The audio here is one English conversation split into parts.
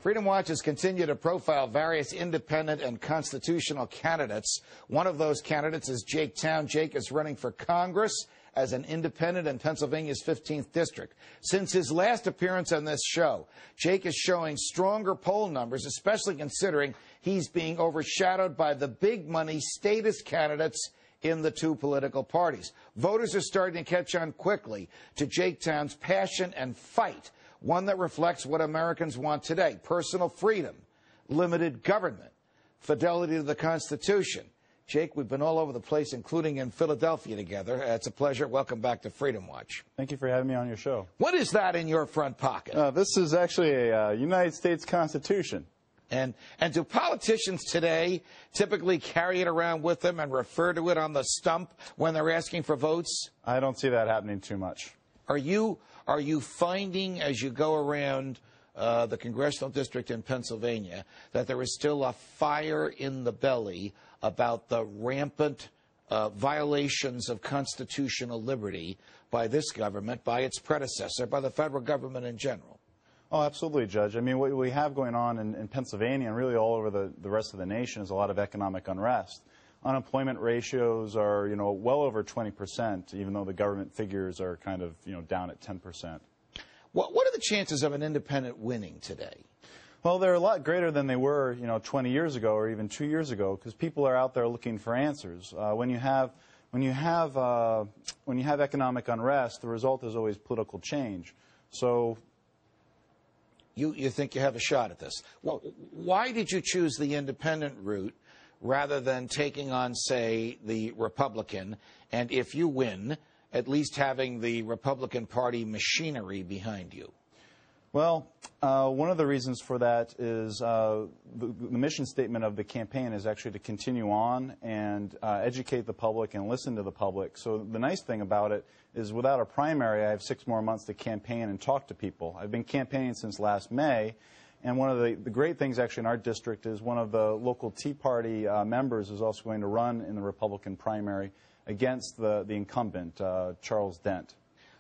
Freedom Watch has continued to profile various independent and constitutional candidates. One of those candidates is Jake Towne. Jake is running for Congress as an independent in Pennsylvania's 15th district. Since his last appearance on this show, Jake is showing stronger poll numbers, especially considering he's being overshadowed by the big money statist candidates in the two political parties. Voters are starting to catch on quickly to Jake Towne's passion and fight, one that reflects what Americans want today: personal freedom, limited government, fidelity to the Constitution. Jake, we've been all over the place, including in Philadelphia together. It's a pleasure. Welcome back to Freedom Watch. Thank you for having me on your show. What is that in your front pocket? This is actually a United States Constitution. And do politicians today typically carry it around with them and refer to it on the stump when they're asking for votes? I don't see that happening too much. Are you finding, as you go around the congressional district in Pennsylvania, that there is still a fire in the belly about the rampant violations of constitutional liberty by this government, by its predecessor, by the federal government in general? Oh, absolutely, Judge. I mean, what we have going on in Pennsylvania and really all over the rest of the nation is a lot of economic unrest. Unemployment ratios are, well over 20%, even though the government figures are kind of, down at 10%. What are the chances of an independent winning today? Well, they're a lot greater than they were, 20 years ago or even 2 years ago, because people are out there looking for answers. When you have economic unrest, the result is always political change. So you think you have a shot at this. Well, why did you choose the independent route rather than taking on, say, the Republican, and if you win, at least having the Republican Party machinery behind you? Well, one of the reasons for that is the mission statement of the campaign is actually to continue on and educate the public and listen to the public. So the nice thing about it is without a primary, I have 6 more months to campaign and talk to people. I've been campaigning since last May, and one of the great things actually in our district is one of the local Tea Party members is also going to run in the Republican primary against the incumbent, Charles Dent.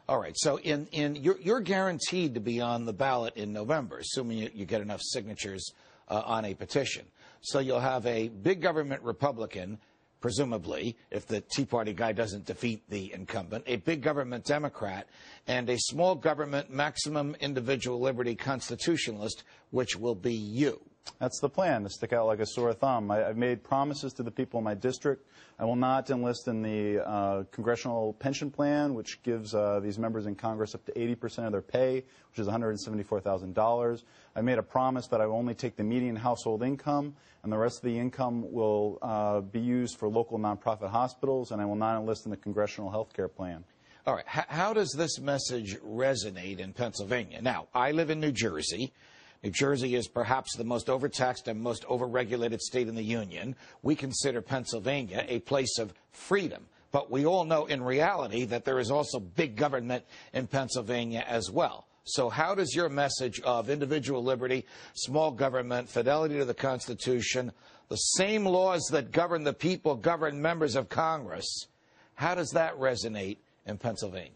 All right, so you're guaranteed to be on the ballot in November, assuming you get enough signatures on a petition. So you'll have a big government Republican, presumably, if the Tea Party guy doesn't defeat the incumbent, a big government Democrat, and a small government maximum individual liberty constitutionalist, which will be you. That's the plan, to stick out like a sore thumb. I've made promises to the people in my district. I will not enlist in the congressional pension plan, which gives these members in Congress up to 80% of their pay, which is $174,000. I made a promise that I will only take the median household income, and the rest of the income will be used for local nonprofit hospitals, and I will not enlist in the congressional health care plan. All right. How does this message resonate in Pennsylvania? Now, I live in New Jersey. New Jersey is perhaps the most overtaxed and most overregulated state in the Union. We consider Pennsylvania a place of freedom. But we all know in reality that there is also big government in Pennsylvania as well. So how does your message of individual liberty, small government, fidelity to the Constitution, the same laws that govern the people govern members of Congress, how does that resonate in Pennsylvania?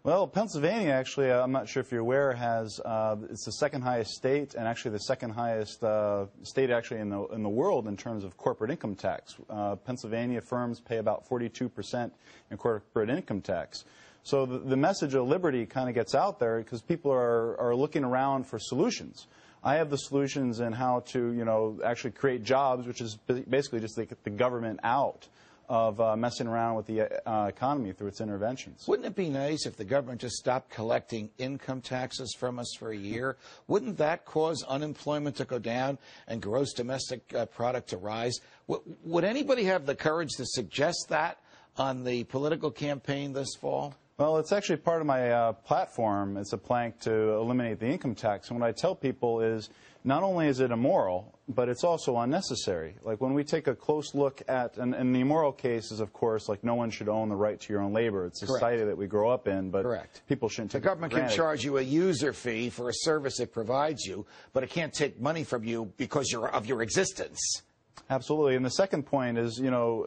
Well, Pennsylvania, actually, I'm not sure if you're aware, has it's the second highest state and actually the second highest state actually in the world in terms of corporate income tax. Pennsylvania firms pay about 42% in corporate income tax. So the message of liberty kind of gets out there because people are looking around for solutions. I have the solutions in how to, actually create jobs, which is basically just to get the government out of messing around with the economy through its interventions. Wouldn't it be nice if the government just stopped collecting income taxes from us for a year? Wouldn't that cause unemployment to go down and gross domestic product to rise? Would anybody have the courage to suggest that on the political campaign this fall? Well, it's actually part of my platform. It's a plank to eliminate the income tax. And what I tell people is not only is it immoral, but it's also unnecessary. Like when we take a close look at, and the immoral case is, of course, like no one should own the right to your own labor. It's a society that we grow up in, but people shouldn't take it for granted. The government can charge you a user fee for a service it provides you, but it can't take money from you because of your existence. Absolutely. And the second point is,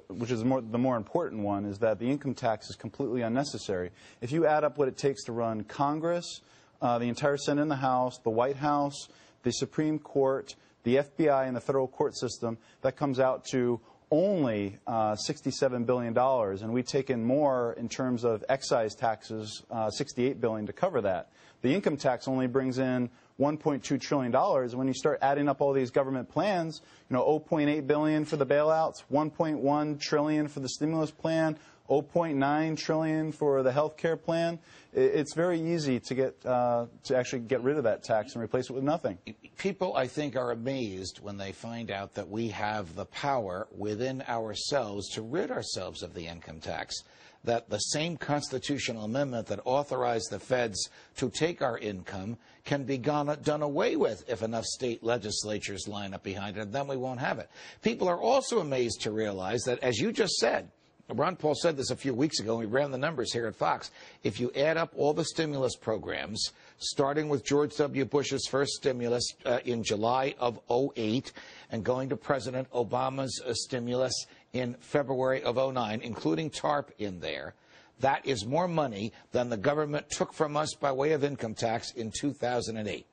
which is the more important one, is that the income tax is completely unnecessary. If you add up what it takes to run Congress, the entire Senate and the House, the White House, the Supreme Court, the FBI, and the federal court system, that comes out to only $67 billion, and we take in more in terms of excise taxes, $68 billion to cover that. The income tax only brings in $1.2 trillion. When you start adding up all these government plans, $0.8 billion for the bailouts, $1.1 trillion for the stimulus plan, $0.9 trillion for the health care plan. It's very easy to actually get rid of that tax and replace it with nothing. People, I think, are amazed when they find out that we have the power within ourselves to rid ourselves of the income tax, that the same constitutional amendment that authorized the feds to take our income can be done away with if enough state legislatures line up behind it, and then we won't have it. People are also amazed to realize that, as you just said, Ron Paul said this a few weeks ago, and we ran the numbers here at Fox. If you add up all the stimulus programs, starting with George W. Bush's first stimulus in July of '08 and going to President Obama's stimulus in February of '09, including TARP in there, that is more money than the government took from us by way of income tax in 2008.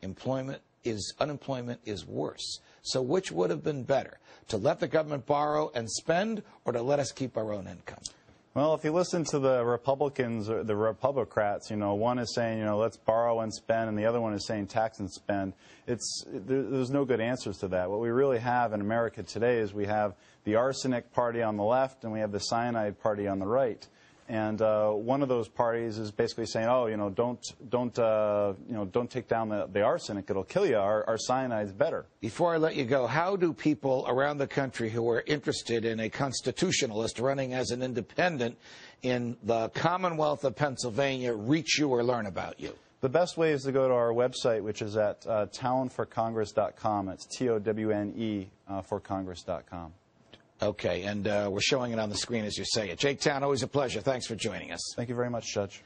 Unemployment is worse. So which would have been better, to let the government borrow and spend, or to let us keep our own income? Well, if you listen to the Republicans, or the Republicrats, one is saying, let's borrow and spend, and the other one is saying tax and spend. There's no good answers to that. What we really have in America today is we have the arsenic party on the left, and we have the cyanide party on the right. And one of those parties is basically saying, don't take down the arsenic; it'll kill you. Our cyanide's better. Before I let you go, how do people around the country who are interested in a constitutionalist running as an independent in the Commonwealth of Pennsylvania reach you or learn about you? The best way is to go to our website, which is at towneforcongress.com. It's TOWNE for Congress.com. Okay, and we're showing it on the screen as you say it. Jake Towne, always a pleasure. Thanks for joining us. Thank you very much, Judge.